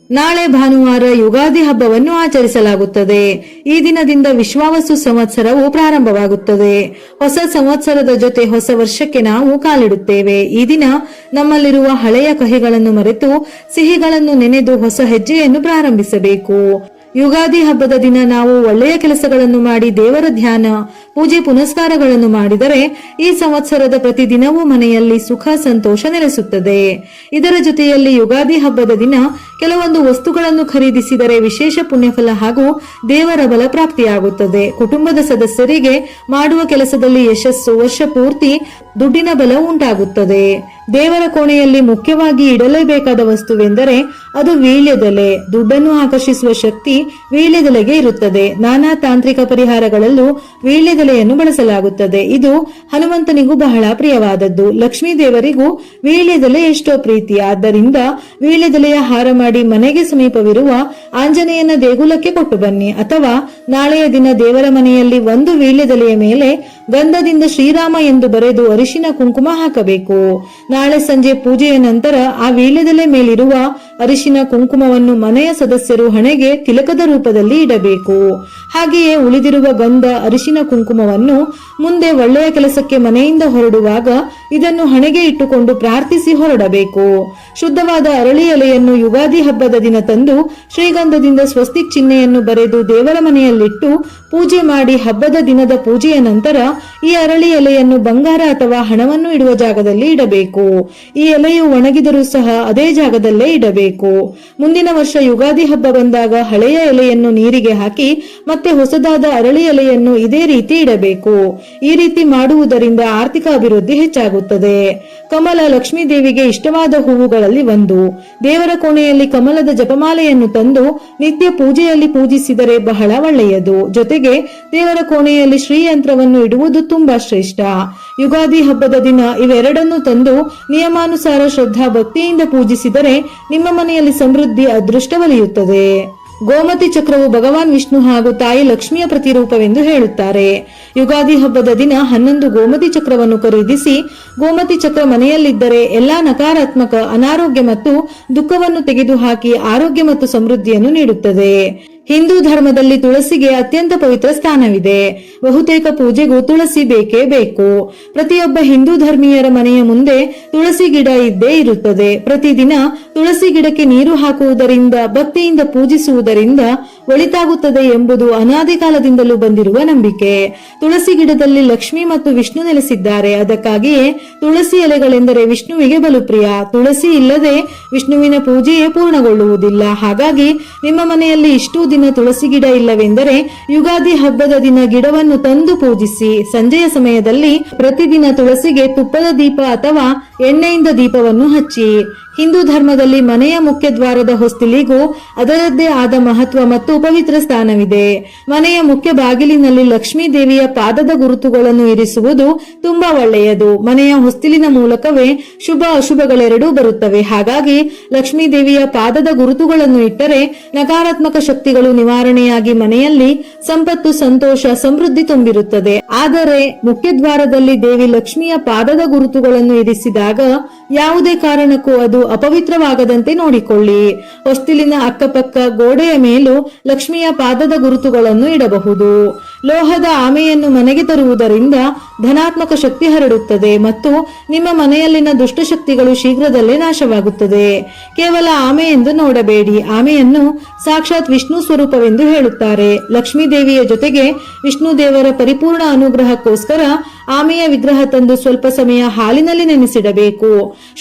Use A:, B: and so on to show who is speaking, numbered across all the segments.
A: ನಾಳೆ ಭಾನುವಾರ ಯುಗಾದಿ ಹಬ್ಬವನ್ನು ಆಚರಿಸಲಾಗುತ್ತದೆ. ಈ ದಿನದಿಂದ ವಿಶ್ವಾವಸು ಸಂವತ್ಸರವು ಪ್ರಾರಂಭವಾಗುತ್ತದೆ. ಹೊಸ ಸಂವತ್ಸರದ ಜೊತೆ ಹೊಸ ವರ್ಷಕ್ಕೆ ನಾವು ಕಾಲಿಡುತ್ತೇವೆ. ಈ ದಿನ ನಮ್ಮಲ್ಲಿರುವ ಹಳೆಯ ಕಹಿಗಳನ್ನು ಮರೆತು ಸಿಹಿಗಳನ್ನು ನೆನೆದು ಹೊಸ ಹೆಜ್ಜೆಯನ್ನು ಪ್ರಾರಂಭಿಸಬೇಕು. ಯುಗಾದಿ ಹಬ್ಬದ ದಿನ ನಾವು ಒಳ್ಳೆಯ ಕೆಲಸಗಳನ್ನು ಮಾಡಿ ದೇವರ ಧ್ಯಾನ, ಪೂಜೆ ಪುನಸ್ಕಾರಗಳನ್ನು ಮಾಡಿದರೆ ಈ ಸಂವತ್ಸರದ ಪ್ರತಿದಿನವೂ ಮನೆಯಲ್ಲಿ ಸುಖ ಸಂತೋಷ ನೆಲೆಸುತ್ತದೆ. ಇದರ ಜೊತೆಯಲ್ಲಿ ಯುಗಾದಿ ಹಬ್ಬದ ದಿನ ಕೆಲವೊಂದು ವಸ್ತುಗಳನ್ನು ಖರೀದಿಸಿದರೆ ವಿಶೇಷ ಪುಣ್ಯಫಲ ಹಾಗೂ ದೇವರ ಬಲ ಪ್ರಾಪ್ತಿಯಾಗುತ್ತದೆ. ಕುಟುಂಬದ ಸದಸ್ಯರಿಗೆ ಮಾಡುವ ಕೆಲಸದಲ್ಲಿ ಯಶಸ್ಸು, ವರ್ಷ ಪೂರ್ತಿ ದುಡ್ಡಿನ ಬಲ ಉಂಟಾಗುತ್ತದೆ. ದೇವರ ಕೋಣೆಯಲ್ಲಿ ಮುಖ್ಯವಾಗಿ ಇಡಲೇಬೇಕಾದ ವಸ್ತುವೆಂದರೆ ಅದು ವೀಳ್ಯದೆಲೆ. ದುಡ್ಡನ್ನು ಆಕರ್ಷಿಸುವ ಶಕ್ತಿ ವೀಳ್ಯದೆಲೆಗೆ ಇರುತ್ತದೆ. ನಾನಾ ತಾಂತ್ರಿಕ ಪರಿಹಾರಗಳಲ್ಲೂ ವೀಳ್ಯದೆಲೆಯನ್ನು ಬಳಸಲಾಗುತ್ತದೆ. ಇದು ಹನುಮಂತನಿಗೂ ಬಹಳ ಪ್ರಿಯವಾದದ್ದು. ಲಕ್ಷ್ಮೀ ದೇವರಿಗೂ ವೀಳ್ಯದೆಲೆ ಎಷ್ಟೋ ಪ್ರೀತಿ. ಆದ್ದರಿಂದ ವೀಳ್ಯದೆಲೆಯ ಹಾರ ಮಾಡಿ ಮನೆಗೆ ಸಮೀಪವಿರುವ ಆಂಜನೇಯನ ದೇಗುಲಕ್ಕೆ ಕೊಟ್ಟು ಬನ್ನಿ. ಅಥವಾ ನಾಳೆಯ ದಿನ ದೇವರ ಮನೆಯಲ್ಲಿ ಒಂದು ವೀಳ್ಯದೆಲೆಯ ಮೇಲೆ ಗಂಧದಿಂದ ಶ್ರೀರಾಮ ಎಂದು ಬರೆದು ಅರಿಶಿನ ಕುಂಕುಮ ಹಾಕಬೇಕು. ನಾಳೆ ಸಂಜೆ ಪೂಜೆಯ ನಂತರ ಆ ವೀಳ್ಯದೆಲೆ ಮೇಲಿರುವ ಅರಿಶಿನ ಕುಂಕುಮವನ್ನು ಮನೆಯ ಸದಸ್ಯರು ಹಣೆಗೆ ತಿಲಕದ ರೂಪದಲ್ಲಿ ಇಡಬೇಕು. ಹಾಗೆಯೇ ಉಳಿದಿರುವ ಗಂಧ, ಅರಿಶಿನ ಕುಂಕುಮವನ್ನು ಮುಂದೆ ಒಳ್ಳೆಯ ಕೆಲಸಕ್ಕೆ ಮನೆಯಿಂದ ಹೊರಡುವಾಗ ಇದನ್ನು ಹಣೆಗೆ ಇಟ್ಟುಕೊಂಡು ಪ್ರಾರ್ಥಿಸಿ ಹೊರಡಬೇಕು. ಶುದ್ಧವಾದ ಅರಳಿ ಎಲೆಯನ್ನು ಯುಗಾದಿ ಹಬ್ಬದ ದಿನ ತಂದು ಶ್ರೀಗಂಧದಿಂದ ಸ್ವಸ್ತಿಕ್ ಚಿಹ್ನೆಯನ್ನು ಬರೆದು ದೇವರ ಮನೆಯಲ್ಲಿಟ್ಟು ಪೂಜೆ ಮಾಡಿ ಹಬ್ಬದ ದಿನದ ಪೂಜೆಯ ನಂತರ ಈ ಅರಳಿ ಎಲೆಯನ್ನು ಬಂಗಾರ ಅಥವಾ ಹಣವನ್ನು ಇಡುವ ಜಾಗದಲ್ಲಿ ಇಡಬೇಕು. ಈ ಎಲೆಯು ಒಣಗಿದರೂ ಸಹ ಅದೇ ಜಾಗದಲ್ಲೇ ಇಡಬೇಕು. ಮುಂದಿನ ವರ್ಷ ಯುಗಾದಿ ಹಬ್ಬ ಬಂದಾಗ ಹಳೆಯ ಎಲೆಯನ್ನು ನೀರಿಗೆ ಹಾಕಿ ಮತ್ತೆ ಹೊಸದಾದ ಅರಳಿ ಎಲೆಯನ್ನು ಇದೇ ರೀತಿ ಇಡಬೇಕು. ಈ ರೀತಿ ಮಾಡುವುದರಿಂದ ಆರ್ಥಿಕ ಅಭಿವೃದ್ಧಿ ಹೆಚ್ಚಾಗುತ್ತದೆ. ಕಮಲ ಲಕ್ಷ್ಮೀ ದೇವಿಗೆ ಇಷ್ಟವಾದ ಹೂವುಗಳಲ್ಲಿ ಒಂದು. ದೇವರ ಕೋಣೆಯಲ್ಲಿ ಕಮಲದ ಜಪಮಾಲೆಯನ್ನು ತಂದು ನಿತ್ಯ ಪೂಜೆಯಲ್ಲಿ ಪೂಜಿಸಿದರೆ ಬಹಳ ಒಳ್ಳೆಯದು. ಜೊತೆಗೆ ದೇವರ ಕೋಣೆಯಲ್ಲಿ ಶ್ರೀಯಂತ್ರವನ್ನು ಇಡುವುದು ತುಂಬಾ ಶ್ರೇಷ್ಠ. ಯುಗಾದಿ ಹಬ್ಬದ ದಿನ ಇವೆರಡನ್ನು ತಂದು ನಿಯಮಾನುಸಾರ ಶ್ರದ್ಧಾ ಭಕ್ತಿಯಿಂದ ಪೂಜಿಸಿದರೆ ನಿಮ್ಮ ಮನೆಯಲ್ಲಿ ಸಮೃದ್ಧಿ, ಅದೃಷ್ಟ ಒಲಿಯುತ್ತದೆ. ಗೋಮತಿ ಚಕ್ರವು ಭಗವಾನ್ ವಿಷ್ಣು ಹಾಗೂ ತಾಯಿ ಲಕ್ಷ್ಮಿಯ ಪ್ರತಿರೂಪವೆಂದು ಹೇಳುತ್ತಾರೆ. ಯುಗಾದಿ ಹಬ್ಬದ ದಿನ 11 ಗೋಮತಿ ಚಕ್ರವನ್ನು ಖರೀದಿಸಿ ಗೋಮತಿ ಚಕ್ರ ಮನೆಯಲ್ಲಿದ್ದರೆ ಎಲ್ಲಾ ನಕಾರಾತ್ಮಕ, ಅನಾರೋಗ್ಯ ಮತ್ತು ದುಃಖವನ್ನು ತೆಗೆದುಹಾಕಿ ಆರೋಗ್ಯ ಮತ್ತು ಸಮೃದ್ಧಿಯನ್ನು ನೀಡುತ್ತದೆ. ಹಿಂದೂ ಧರ್ಮದಲ್ಲಿ ತುಳಸಿಗೆ ಅತ್ಯಂತ ಪವಿತ್ರ ಸ್ಥಾನವಿದೆ. ಬಹುತೇಕ ಪೂಜೆಗೂ ತುಳಸಿ ಬೇಕೇ ಬೇಕು. ಪ್ರತಿಯೊಬ್ಬ ಹಿಂದೂ ಧರ್ಮೀಯರ ಮನೆಯ ಮುಂದೆ ತುಳಸಿ ಗಿಡ ಇದ್ದೇ ಇರುತ್ತದೆ. ಪ್ರತಿದಿನ ತುಳಸಿ ಗಿಡಕ್ಕೆ ನೀರು ಹಾಕುವುದರಿಂದ, ಭಕ್ತಿಯಿಂದ ಪೂಜಿಸುವುದರಿಂದ ಒಳಿತಾಗುತ್ತದೆ ಎಂಬುದು ಅನಾದಿ ಕಾಲದಿಂದಲೂ ಬಂದಿರುವ ನಂಬಿಕೆ. ತುಳಸಿ ಗಿಡದಲ್ಲಿ ಲಕ್ಷ್ಮಿ ಮತ್ತು ವಿಷ್ಣು ನೆಲೆಸಿದ್ದಾರೆ. ಅದಕ್ಕಾಗಿಯೇ ತುಳಸಿ ಎಲೆಗಳೆಂದರೆ ವಿಷ್ಣುವಿಗೆ ಬಲು ಪ್ರಿಯ. ತುಳಸಿ ಇಲ್ಲದೆ ವಿಷ್ಣುವಿನ ಪೂಜೆಯೇ ಪೂರ್ಣಗೊಳ್ಳುವುದಿಲ್ಲ. ಹಾಗಾಗಿ ನಿಮ್ಮ ಮನೆಯಲ್ಲಿ ಇಷ್ಟೂ ದಿನ ತುಳಸಿ ಗಿಡ ಇಲ್ಲವೆಂದರೆ ಯುಗಾದಿ ಹಬ್ಬದ ದಿನ ಗಿಡವನ್ನು ತಂದು ಪೂಜಿಸಿ. ಸಂಜೆಯ ಸಮಯದಲ್ಲಿ ಪ್ರತಿದಿನ ತುಳಸಿಗೆ ತುಪ್ಪದ ದೀಪ ಅಥವಾ ಎಣ್ಣೆಯಿಂದ ದೀಪವನ್ನು ಹಚ್ಚಿ. ಹಿಂದೂ ಧರ್ಮದಲ್ಲಿ ಮನೆಯ ಮುಖ್ಯ ದ್ವಾರದ ಹೊಸ್ತಿಲಿಗೂ ಅದರದ್ದೇ ಆದ ಮಹತ್ವ ಮತ್ತು ಪವಿತ್ರ ಸ್ಥಾನವಿದೆ. ಮನೆಯ ಮುಖ್ಯ ಬಾಗಿಲಿನಲ್ಲಿ ಲಕ್ಷ್ಮೀ ದೇವಿಯ ಪಾದದ ಗುರುತುಗಳನ್ನು ಇರಿಸುವುದು ತುಂಬಾ ಒಳ್ಳೆಯದು. ಮನೆಯ ಹೊಸ್ತಿಲಿನ ಮೂಲಕವೇ ಶುಭ ಅಶುಭಗಳೆರಡೂ ಬರುತ್ತವೆ. ಹಾಗಾಗಿ ಲಕ್ಷ್ಮೀ ದೇವಿಯ ಪಾದದ ಗುರುತುಗಳನ್ನು ಇಟ್ಟರೆ ನಕಾರಾತ್ಮಕ ಶಕ್ತಿಗಳು ನಿವಾರಣೆಯಾಗಿ ಮನೆಯಲ್ಲಿ ಸಂಪತ್ತು, ಸಂತೋಷ, ಸಮೃದ್ಧಿ ತುಂಬಿರುತ್ತದೆ. ಆದರೆ ಮುಖ್ಯ ದ್ವಾರದಲ್ಲಿ ದೇವಿ ಲಕ್ಷ್ಮಿಯ ಪಾದದ ಗುರುತುಗಳನ್ನು ಇರಿಸಿದಾಗ ಯಾವುದೇ ಕಾರಣಕ್ಕೂ ಅದು ಅಪವಿತ್ರವಾಗದಂತೆ ನೋಡಿಕೊಳ್ಳಿ. ಹೊಸ್ತಿಲಿನ ಅಕ್ಕಪಕ್ಕ ಗೋಡೆಯ ಮೇಲೂ ಲಕ್ಷ್ಮಿಯ ಪಾದದ ಗುರುತುಗಳನ್ನು ಇಡಬಹುದು. ಲೋಹದ ಆಮೆಯನ್ನು ಮನೆಗೆ ತರುವುದರಿಂದ ಧನಾತ್ಮಕ ಶಕ್ತಿ ಹರಡುತ್ತದೆ ಮತ್ತು ನಿಮ್ಮ ಮನೆಯಲ್ಲಿನ ದುಷ್ಟಶಕ್ತಿಗಳು ಶೀಘ್ರದಲ್ಲೇ ನಾಶವಾಗುತ್ತದೆ. ಕೇವಲ ಆಮೆ ಎಂದು ನೋಡಬೇಡಿ. ಆಮೆಯನ್ನು ಸಾಕ್ಷಾತ್ ವಿಷ್ಣು ಸ್ವರೂಪವೆಂದು ಹೇಳುತ್ತಾರೆ. ಲಕ್ಷ್ಮೀ ದೇವಿಯ ಜೊತೆಗೆ ವಿಷ್ಣು ದೇವರ ಪರಿಪೂರ್ಣ ಅನುಗ್ರಹಕ್ಕೋಸ್ಕರ ಆಮೆಯ ವಿಗ್ರಹ ತಂದು ಸ್ವಲ್ಪ ಸಮಯ ಹಾಲಿನಲ್ಲಿ ನೆನೆಸಿಡಬೇಕು.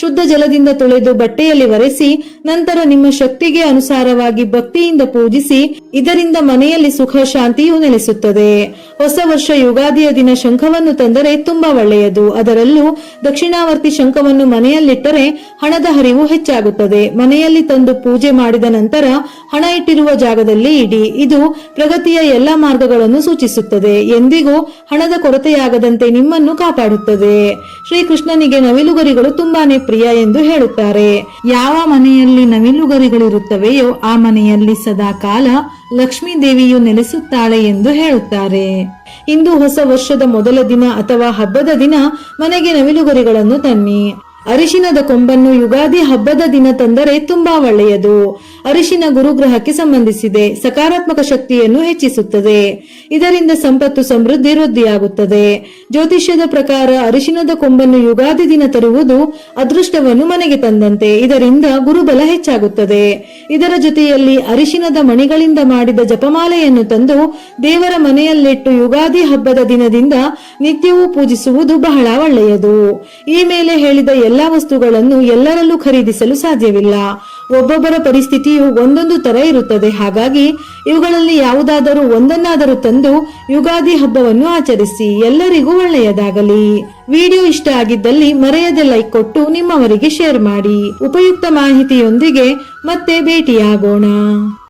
A: ಶುದ್ಧ ಜಲದಿಂದ ತೊಳೆದು ಬಟ್ಟೆಯಲ್ಲಿ ಒರೆಸಿ ನಂತರ ನಿಮ್ಮ ಶಕ್ತಿಗೆ ಅನುಸಾರವಾಗಿ ಭಕ್ತಿಯಿಂದ ಪೂಜಿಸಿ. ಇದರಿಂದ ಮನೆಯಲ್ಲಿ ಸುಖ, ಶಾಂತಿಯೂ ನೆಲೆಸುತ್ತದೆ. ಹೊಸ ವರ್ಷ ಯುಗಾದಿಯ ದಿನ ಶಂಖವನ್ನು ತಂದರೆ ತುಂಬಾ ಒಳ್ಳೆಯದು. ಅದರಲ್ಲೂ ದಕ್ಷಿಣಾವರ್ತಿ ಶಂಖವನ್ನು ಮನೆಯಲ್ಲಿಟ್ಟರೆ ಹಣದ ಹರಿವು ಹೆಚ್ಚಾಗುತ್ತದೆ. ಮನೆಯಲ್ಲಿ ತಂದು ಪೂಜೆ ಮಾಡಿದ ನಂತರ ಹಣ ಇಟ್ಟಿರುವ ಜಾಗದಲ್ಲಿ ಇಡಿ. ಇದು ಪ್ರಗತಿಯ ಎಲ್ಲಾ ಮಾರ್ಗಗಳನ್ನು ಸೂಚಿಸುತ್ತದೆ. ಎಂದಿಗೂ ಹಣದ ಕೊರತೆಯಾಗದಂತೆ ನಿಮ್ಮನ್ನು ಕಾಪಾಡುತ್ತದೆ. ಶ್ರೀಕೃಷ್ಣನಿಗೆ ನವಿಲುಗರಿಗಳು ತುಂಬಾನೇ ಪ್ರಿಯ ಎಂದು ಹೇಳುತ್ತಾರೆ. ಯಾವ ಮನೆಯಲ್ಲಿ ನವಿಲುಗರಿಗಳಿರುತ್ತವೆಯೋ ಆ ಮನೆಯಲ್ಲಿ ಸದಾ ಕಾಲ ಲಕ್ಷ್ಮೀ ದೇವಿಯು ನೆಲೆಸುತ್ತಾಳೆ ಎಂದು ಹೇಳುತ್ತಾರೆ. ಇಂದು ಹೊಸ ವರ್ಷದ ಮೊದಲ ದಿನ ಅಥವಾ ಹಬ್ಬದ ದಿನ ಮನೆಗೆ ನವಿಲುಗರಿಗಳನ್ನು ತನ್ನಿ. ಅರಿಶಿನದ ಕೊಂಬನ್ನು ಯುಗಾದಿ ಹಬ್ಬದ ದಿನ ತಂದರೆ ತುಂಬಾ ಒಳ್ಳೆಯದು. ಅರಿಶಿನ ಗುರುಗ್ರಹಕ್ಕೆ ಸಂಬಂಧಿಸಿದೆ. ಸಕಾರಾತ್ಮಕ ಶಕ್ತಿಯನ್ನು ಹೆಚ್ಚಿಸುತ್ತದೆ. ಇದರಿಂದ ಸಂಪತ್ತು ಸಮೃದ್ಧಿ ವೃದ್ಧಿಯಾಗುತ್ತದೆ. ಜ್ಯೋತಿಷ್ಯದ ಪ್ರಕಾರ ಅರಿಶಿನದ ಕೊಂಬನ್ನು ಯುಗಾದಿ ದಿನ ತರುವುದು ಅದೃಷ್ಟವನ್ನು ಮನೆಗೆ ತಂದಂತೆ. ಇದರಿಂದ ಗುರುಬಲ ಹೆಚ್ಚಾಗುತ್ತದೆ. ಇದರ ಜೊತೆಯಲ್ಲಿ ಅರಿಶಿನದ ಮಣಿಗಳಿಂದ ಮಾಡಿದ ಜಪಮಾಲೆಯನ್ನು ತಂದು ದೇವರ ಮನೆಯಲ್ಲಿಟ್ಟು ಯುಗಾದಿ ಹಬ್ಬದ ದಿನದಿಂದ ನಿತ್ಯವೂ ಪೂಜಿಸುವುದು ಬಹಳ ಒಳ್ಳೆಯದು. ಈ ಮೇಲೆ ಹೇಳಿದ ಎಲ್ಲಾ ವಸ್ತುಗಳನ್ನು ಎಲ್ಲರಲ್ಲೂ ಖರೀದಿಸಲು ಸಾಧ್ಯವಿಲ್ಲ. ಒಬ್ಬೊಬ್ಬರ ಪರಿಸ್ಥಿತಿಯು ಒಂದೊಂದು ತರ ಇರುತ್ತದೆ. ಹಾಗಾಗಿ ಇವುಗಳಲ್ಲಿ ಯಾವುದಾದರೂ ಒಂದನ್ನಾದರೂ ತಂದು ಯುಗಾದಿ ಹಬ್ಬವನ್ನು ಆಚರಿಸಿ. ಎಲ್ಲರಿಗೂ ಒಳ್ಳೆಯದಾಗಲಿ. ವಿಡಿಯೋ ಇಷ್ಟ ಆಗಿದ್ದಲ್ಲಿ ಮರೆಯದೆ ಲೈಕ್ ಕೊಟ್ಟು ನಿಮ್ಮವರಿಗೆ ಶೇರ್ ಮಾಡಿ. ಉಪಯುಕ್ತ ಮಾಹಿತಿಯೊಂದಿಗೆ ಮತ್ತೆ ಭೇಟಿಯಾಗೋಣ.